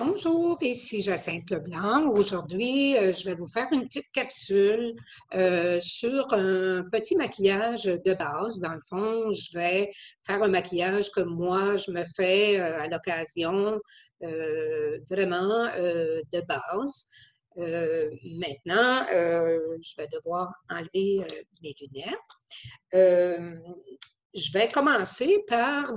Bonjour, ici Jacinthe Leblanc. Aujourd'hui, je vais vous faire une petite capsule sur un petit maquillage de base. Dans le fond, je vais faire un maquillage que moi, je me fais à l'occasion vraiment de base. Maintenant, je vais devoir enlever mes lunettes. Euh, je vais commencer par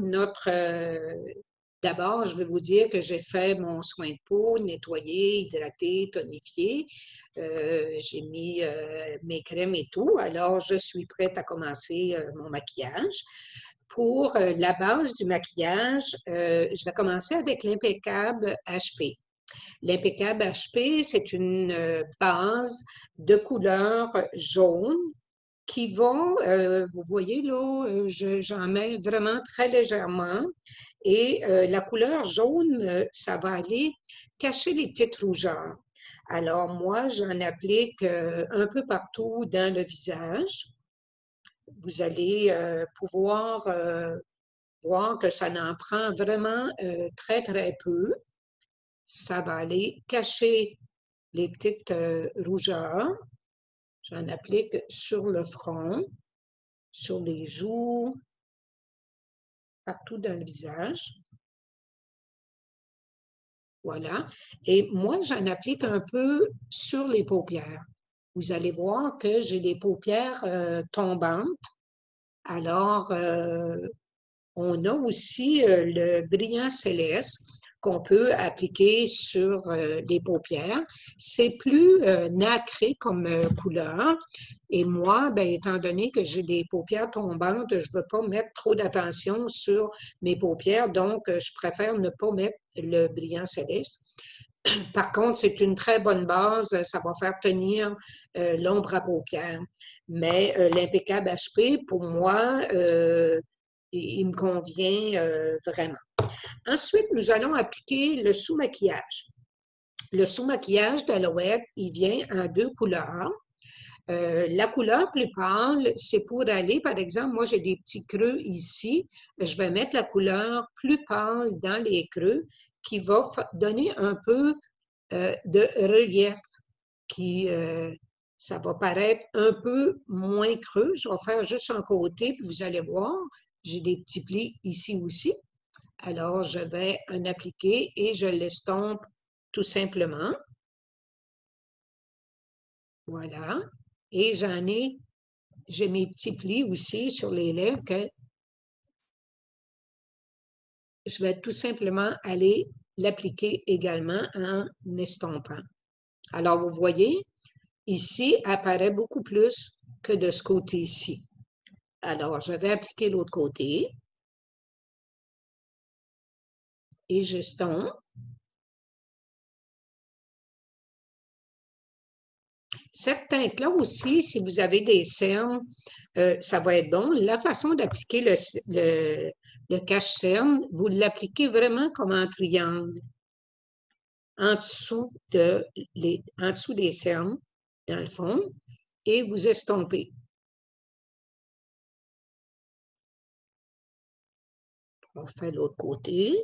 D'abord, je vais vous dire que j'ai fait mon soin de peau, nettoyé, hydraté, tonifié. J'ai mis mes crèmes et tout. Alors, je suis prête à commencer mon maquillage. Pour la base du maquillage, je vais commencer avec l'Impeccable HP. L'Impeccable HP, c'est une base de couleur jaune qui vont, vous voyez là, j'en mets vraiment très légèrement et la couleur jaune, ça va aller cacher les petites rougeurs. Alors moi, j'en applique un peu partout dans le visage. Vous allez pouvoir voir que ça n'en prend vraiment très, très peu. Ça va aller cacher les petites rougeurs. J'en applique sur le front, sur les joues, partout dans le visage. Voilà. Et moi, j'en applique un peu sur les paupières. Vous allez voir que j'ai des paupières tombantes. Alors, on a aussi le brillant céleste qu'on peut appliquer sur les paupières. C'est plus nacré comme couleur. Et moi, ben, étant donné que j'ai des paupières tombantes, je ne veux pas mettre trop d'attention sur mes paupières, donc je préfère ne pas mettre le brillant céleste. Par contre, c'est une très bonne base, ça va faire tenir l'ombre à paupières. Mais l'Impeccable HP, pour moi, il me convient vraiment. Ensuite, nous allons appliquer le sous-maquillage. Le sous-maquillage d'Alouette, il vient en deux couleurs. La couleur plus pâle, c'est pour aller, par exemple, moi j'ai des petits creux ici, je vais mettre la couleur plus pâle dans les creux qui va donner un peu de relief, ça va paraître un peu moins creux. Je vais faire juste un côté, puis vous allez voir, j'ai des petits plis ici aussi. Alors, je vais en appliquer et je l'estompe tout simplement. Voilà. Et j'ai mes petits plis aussi sur les lèvres que je vais tout simplement aller l'appliquer également en estompant. Alors, vous voyez, ici apparaît beaucoup plus que de ce côté-ci. Alors, je vais appliquer l'autre côté et j'estompe. Cette teinte-là aussi, si vous avez des cernes, ça va être bon. La façon d'appliquer le cache-cerne, vous l'appliquez vraiment comme un triangle en dessous des cernes, dans le fond, et vous estompez. On fait l'autre côté.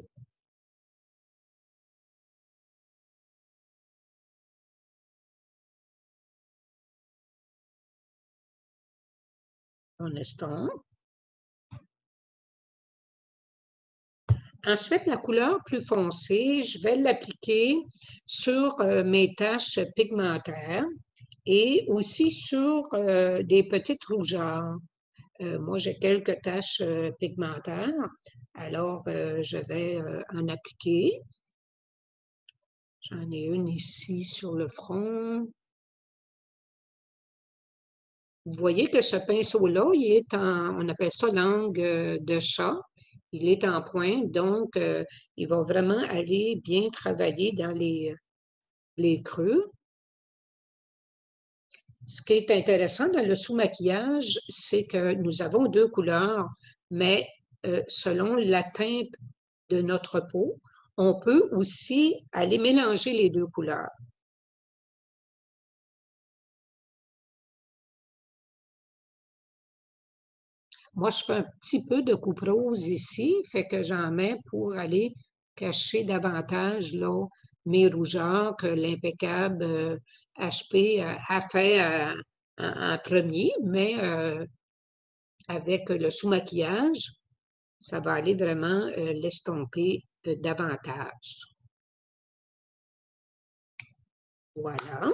On estompe. Ensuite, la couleur plus foncée, je vais l'appliquer sur mes taches pigmentaires et aussi sur des petites rougeurs. Moi, j'ai quelques taches pigmentaires, alors je vais en appliquer. J'en ai une ici sur le front. Vous voyez que ce pinceau-là, il est on appelle ça langue de chat. Il est en pointe, donc il va vraiment aller bien travailler dans les creux. Ce qui est intéressant dans le sous-maquillage, c'est que nous avons deux couleurs, mais selon la teinte de notre peau, on peut aussi aller mélanger les deux couleurs. Moi, je fais un petit peu de coupe rose ici, fait que j'en mets pour aller cacher davantage là, mes rougeurs que l'impeccable HP a fait en premier, mais avec le sous-maquillage, ça va aller vraiment l'estomper davantage. Voilà.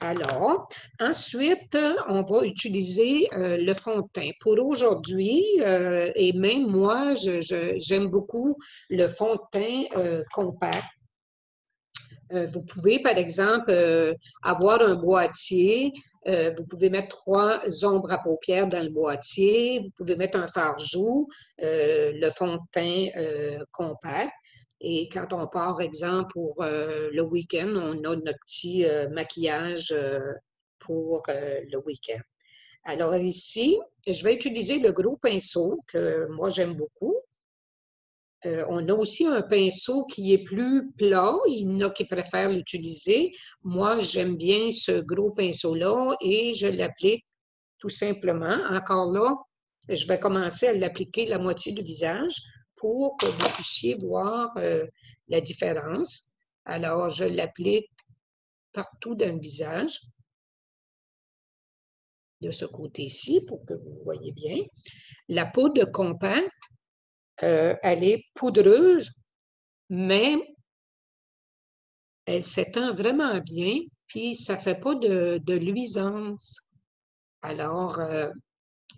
Alors, ensuite, on va utiliser le fond de teint. Pour aujourd'hui, et même moi, j'aime beaucoup le fond de teint compact. Vous pouvez, par exemple, avoir un boîtier. Vous pouvez mettre 3 ombres à paupières dans le boîtier. Vous pouvez mettre un fard-joue, le fond de teint compact. Et quand on part, exemple, pour le week-end, on a notre petit maquillage pour le week-end. Alors ici, je vais utiliser le gros pinceau que moi j'aime beaucoup. On a aussi un pinceau qui est plus plat. Il y en a qui préfèrent l'utiliser. Moi, j'aime bien ce gros pinceau-là et je l'applique tout simplement. Encore là, je vais commencer à l'appliquer la moitié du visage pour que vous puissiez voir la différence. Alors, je l'applique partout dans le visage, de ce côté-ci, pour que vous voyez bien. La poudre compacte, elle est poudreuse, mais elle s'étend vraiment bien, puis ça ne fait pas de luisance. Alors,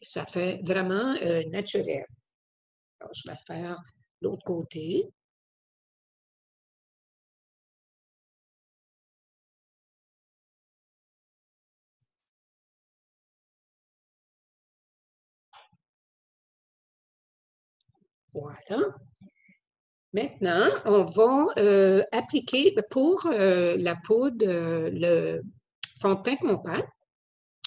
ça fait vraiment naturel. Alors, je vais faire l'autre côté. Voilà. Maintenant, on va appliquer pour la poudre, le fond de teint compact.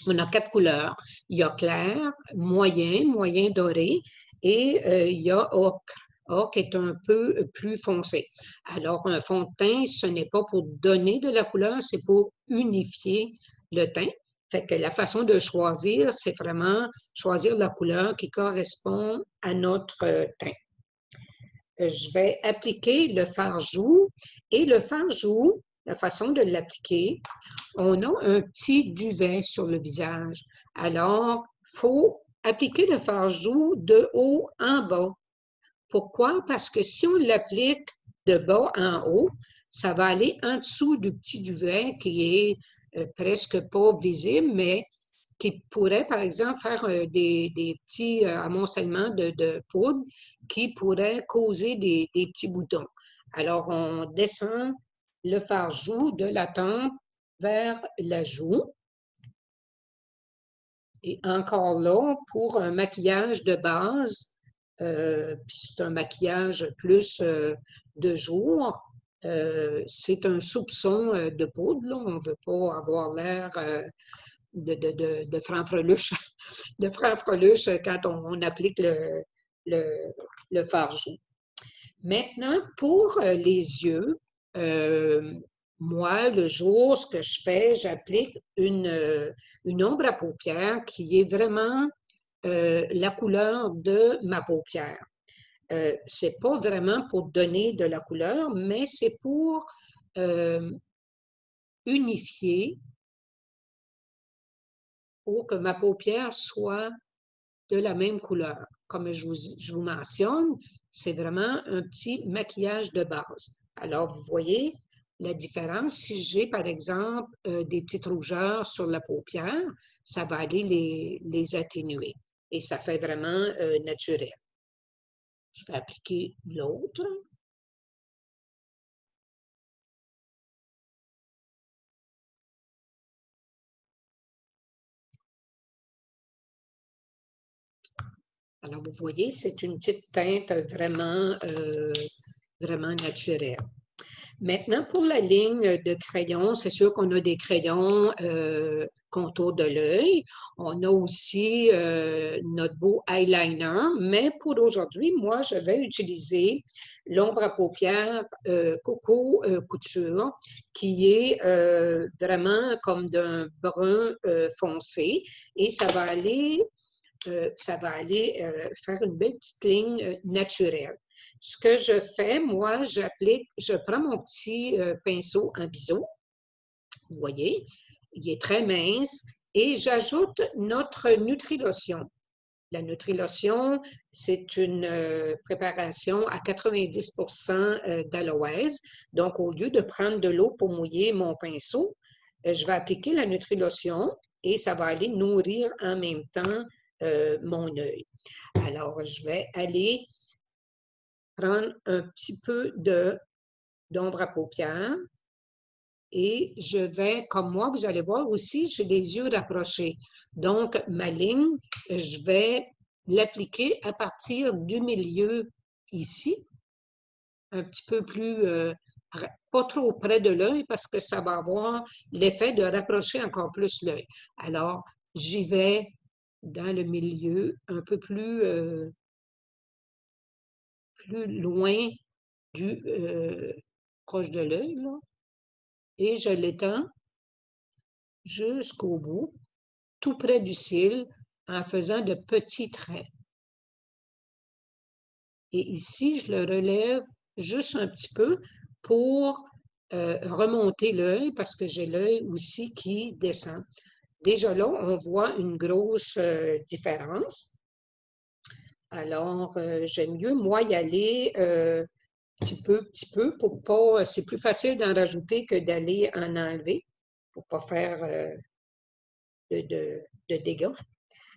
On a 4 couleurs. Il y a clair, moyen doré et il y a ocre. Ocre est un peu plus foncé. Alors, un fond de teint, ce n'est pas pour donner de la couleur, c'est pour unifier le teint. Fait que la façon de choisir, c'est vraiment choisir la couleur qui correspond à notre teint. Je vais appliquer le fard-joue et le fard-joue, la façon de l'appliquer, on a un petit duvet sur le visage. Alors, il faut appliquer le fard-joue de haut en bas. Pourquoi? Parce que si on l'applique de bas en haut, ça va aller en dessous du petit duvet qui est presque pas visible, mais qui pourrait, par exemple, faire des petits amoncellements de poudre qui pourraient causer des petits boutons. Alors, on descend le fard-joue de la tempe vers la joue. Et encore là, pour un maquillage de base, puis c'est un maquillage plus de jour, c'est un soupçon de poudre, là. On ne veut pas avoir l'air de franfreluche, de franfreluche quand on applique le fard-joue. Maintenant, pour les yeux, moi, le jour, ce que je fais, j'applique une ombre à paupières qui est vraiment la couleur de ma paupière. C'est pas vraiment pour donner de la couleur, mais c'est pour unifier, pour que ma paupière soit de la même couleur. Comme je vous mentionne, c'est vraiment un petit maquillage de base. Alors, vous voyez la différence. Si j'ai, par exemple, des petites rougeurs sur la paupière, ça va aller les atténuer. Et ça fait vraiment naturel. Je vais appliquer l'autre. Alors, vous voyez, c'est une petite teinte vraiment naturelle. Maintenant, pour la ligne de crayon, c'est sûr qu'on a des crayons contour de l'œil. On a aussi notre beau eyeliner, mais pour aujourd'hui, moi, je vais utiliser l'ombre à paupières Coco Couture, qui est vraiment comme d'un brun foncé, et ça va aller faire une belle petite ligne naturelle. ce que je fais, moi, je prends mon petit pinceau en biseau, vous voyez, il est très mince, et j'ajoute notre Nutri-Lotion. La Nutri-Lotion, c'est une préparation à 90 d'aloès. Donc, au lieu de prendre de l'eau pour mouiller mon pinceau, je vais appliquer la Nutri-Lotion et ça va aller nourrir en même temps mon œil. Alors, je vais aller prendre un petit peu d'ombre à paupières et je vais, comme moi, vous allez voir aussi, j'ai les yeux rapprochés. Donc, ma ligne, je vais l'appliquer à partir du milieu ici, un petit peu plus, pas trop près de l'œil parce que ça va avoir l'effet de rapprocher encore plus l'œil. Alors, j'y vais dans le milieu, un peu plus loin proche de l'œil, là, et je l'étends jusqu'au bout, tout près du cil, en faisant de petits traits. Et ici, je le relève juste un petit peu pour remonter l'œil, parce que j'ai l'œil aussi qui descend. Déjà là, on voit une grosse différence. Alors, j'aime mieux, moi, y aller petit peu, pour pas. C'est plus facile d'en rajouter que d'aller en enlever, pour pas faire de dégâts.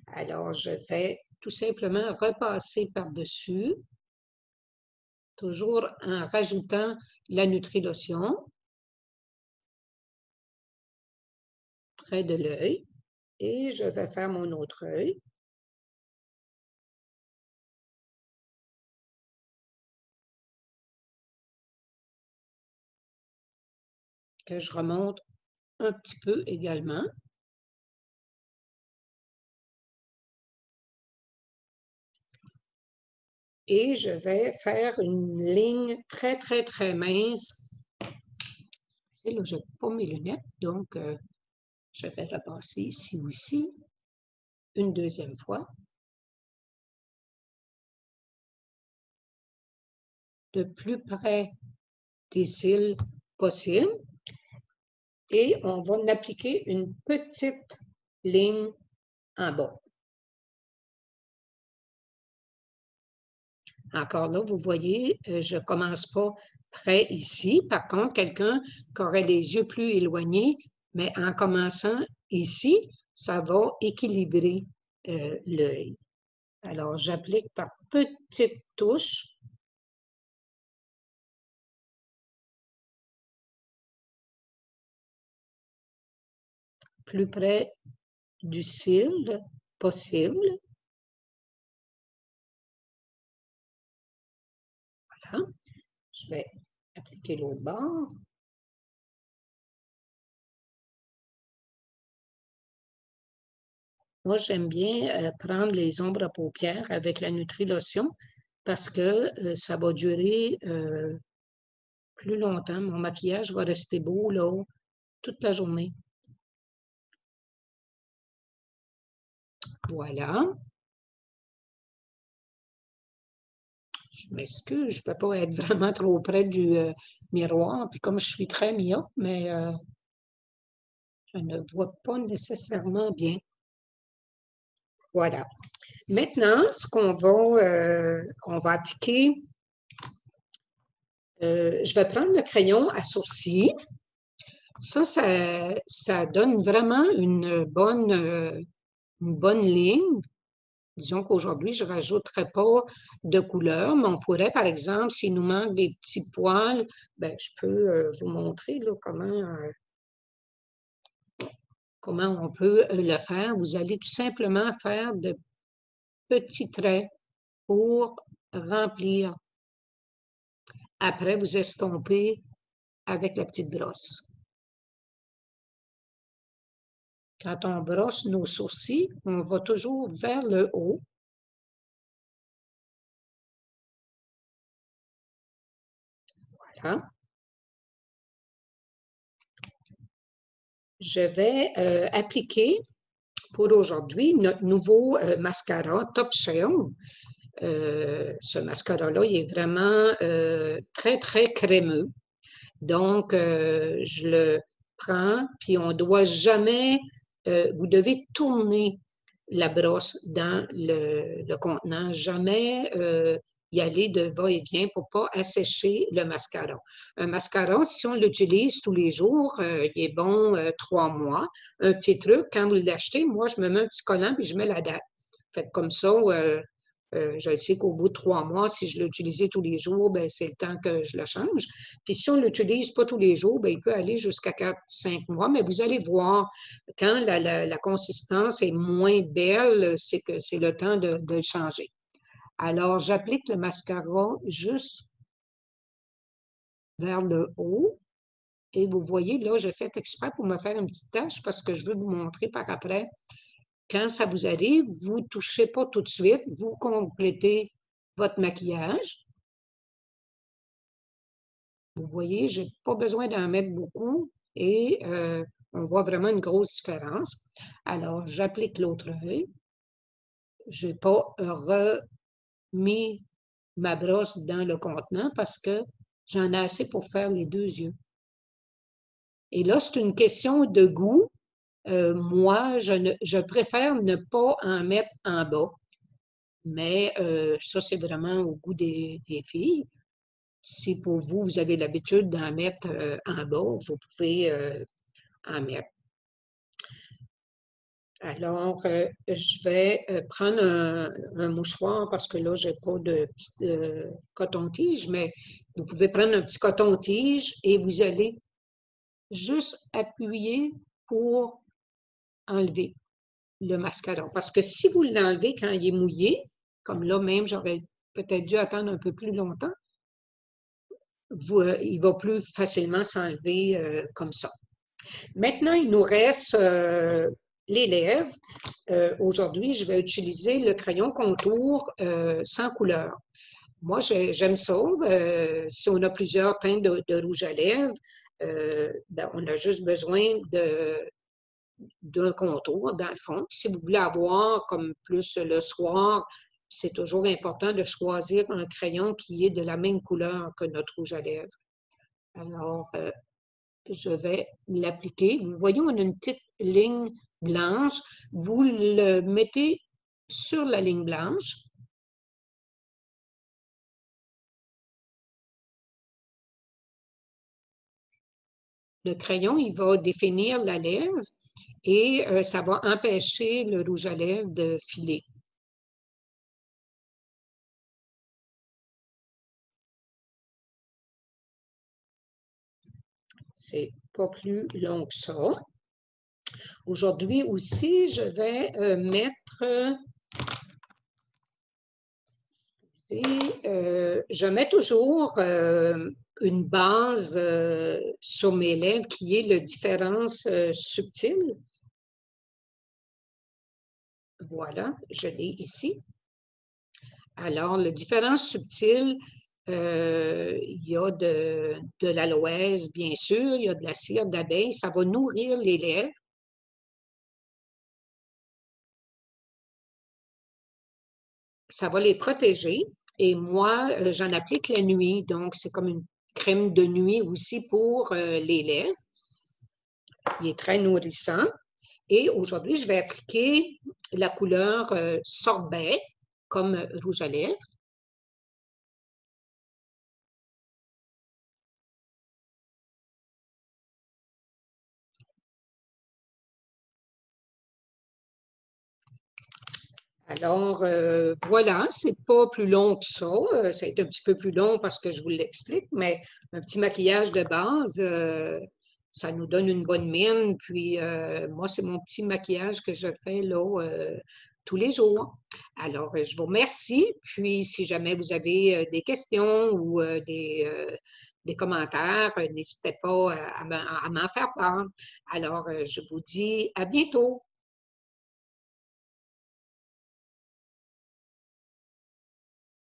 Alors, je vais tout simplement repasser par-dessus, toujours en rajoutant la Nutri-Lotion près de l'œil. Et je vais faire mon autre œil. Que je remonte un petit peu également. Et je vais faire une ligne très, très, très mince. Et là, je n'ai pas mes lunettes, donc je vais repasser ici aussi, une deuxième fois. Le plus près des cils possible. Et on va en appliquer une petite ligne en bas. Encore là, vous voyez, je ne commence pas près ici. Par contre, quelqu'un qui aurait les yeux plus éloignés, mais en commençant ici, ça va équilibrer l'œil. Alors, j'applique par petites touches. Plus près du cil possible. Voilà. Je vais appliquer l'autre bord. Moi, j'aime bien prendre les ombres à paupières avec la Nutri-Lotion parce que ça va durer plus longtemps. Mon maquillage va rester beau là, toute la journée. Voilà. Je m'excuse, je ne peux pas être vraiment trop près du miroir. Puis comme je suis très myope, mais je ne vois pas nécessairement bien. Voilà. Maintenant, ce qu'on va, on va appliquer, je vais prendre le crayon à sourcils. Ça donne vraiment une bonne ligne. Disons qu'aujourd'hui, je ne rajouterai pas de couleur, mais on pourrait, par exemple, s'il nous manque des petits poils, ben, je peux vous montrer là, comment on peut le faire. Vous allez tout simplement faire de petits traits pour remplir. Après, vous estompez avec la petite brosse. Quand on brosse nos sourcils, on va toujours vers le haut. Voilà. Je vais appliquer pour aujourd'hui notre nouveau mascara Top Shell. Ce mascara-là, il est vraiment très, très crémeux. Donc, je le prends, puis on ne doit jamais, vous devez tourner la brosse dans le contenant, jamais y aller de va-et-vient pour ne pas assécher le mascara. Un mascara, si on l'utilise tous les jours, il est bon 3 mois. Un petit truc, quand vous l'achetez, moi, je me mets un petit collant puis je mets la date. Faites comme ça, je sais qu'au bout de 3 mois, si je l'ai utilisé tous les jours, ben, c'est le temps que je le change. Puis si on ne l'utilise pas tous les jours, ben, il peut aller jusqu'à 4-5 mois, mais vous allez voir, quand la consistance est moins belle, c'est que c'est le temps de le changer. Alors, j'applique le mascara juste vers le haut. Et vous voyez, là, j'ai fait exprès pour me faire une petite tache parce que je veux vous montrer par après. Quand ça vous arrive, vous ne touchez pas tout de suite, vous complétez votre maquillage. Vous voyez, je n'ai pas besoin d'en mettre beaucoup et on voit vraiment une grosse différence. Alors, j'applique l'autre œil. Je n'ai pas remis ma brosse dans le contenant parce que j'en ai assez pour faire les 2 yeux. Et là, c'est une question de goût. Moi, je préfère ne pas en mettre en bas. Mais ça, c'est vraiment au goût des filles. Si pour vous, vous avez l'habitude d'en mettre en bas, vous pouvez en mettre. Alors, je vais prendre un mouchoir parce que là, je n'ai pas de petit coton-tige, mais vous pouvez prendre un petit coton-tige et vous allez juste appuyer pour enlever le mascara. Parce que si vous l'enlevez quand il est mouillé, comme là même, j'aurais peut-être dû attendre un peu plus longtemps, il va plus facilement s'enlever comme ça. Maintenant, il nous reste les lèvres. Aujourd'hui, je vais utiliser le crayon contour sans couleur. Moi, j'aime ça. Si on a plusieurs teintes de rouge à lèvres, ben, on a juste besoin d'un contour, dans le fond. Puis si vous voulez avoir comme plus le soir, c'est toujours important de choisir un crayon qui est de la même couleur que notre rouge à lèvres. Alors, je vais l'appliquer. Vous voyez, on a une petite ligne blanche. Vous le mettez sur la ligne blanche. Le crayon, il va définir la lèvre et ça va empêcher le rouge à lèvres de filer. C'est pas plus long que ça. Aujourd'hui aussi, je vais mettre... je mets toujours une base sur mes lèvres qui est le différence subtile. Voilà, je l'ai ici. Alors, le différence subtile, il y a de l'aloès, bien sûr, il y a de la cire d'abeille, ça va nourrir les lèvres. Ça va les protéger. Et moi, j'en applique la nuit, donc c'est comme une crème de nuit aussi pour les lèvres. Il est très nourrissant. Et aujourd'hui, je vais appliquer la couleur sorbet comme rouge à lèvres. Alors, voilà, c'est pas plus long que ça. Ça a été un petit peu plus long parce que je vous l'explique, mais un petit maquillage de base, ça nous donne une bonne mine. Puis, moi, c'est mon petit maquillage que je fais là tous les jours. Alors, je vous remercie. Puis, si jamais vous avez des questions ou des commentaires, n'hésitez pas à m'en faire part. Alors, je vous dis à bientôt.